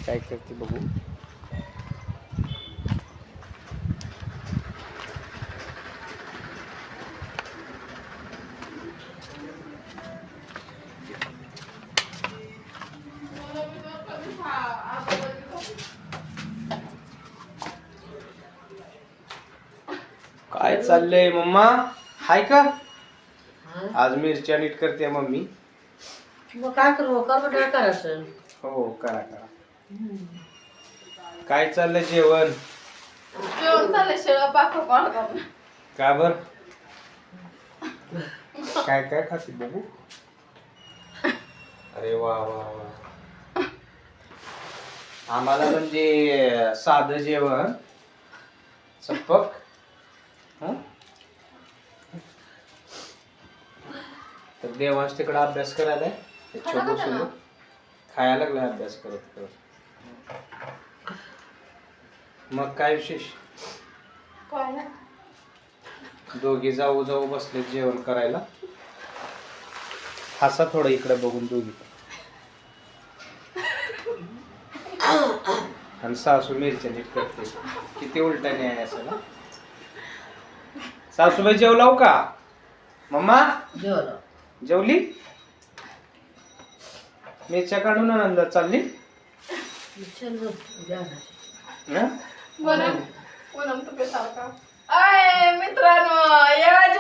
काय करते बघू. काय चाललंय मम्मा? हाय का? आज मिरच्या नीट करते मम्मी. मग काय करू कर करायचं. हो करा करा. काय चाललंय जेवण? जेवण चाललंय शेळा पाखरू पाहतो. का बर? काय काय खाते बघू. अरे वा वा वा. आम्हाला म्हणजे साधं जेवण चपक. तर देवांश तिकडे अभ्यास करायला छोटू सोबत खायला लागला अभ्यास करत करत. मग काय विशेष? काय ना दोघी जाऊ जाऊ बसले जेवण करायला. हसा थोडं इकडे बघून दोघी. आणि सासू मिरच्या नीट करते. किती उलटाने आहे असं ना. सासूबाई जेवलाव का मम्मा? जेवलं. जेवली? मिरच्या काढून आनंदात चालली ना. बनव बनव तू सारखा. अय मित्रांनो या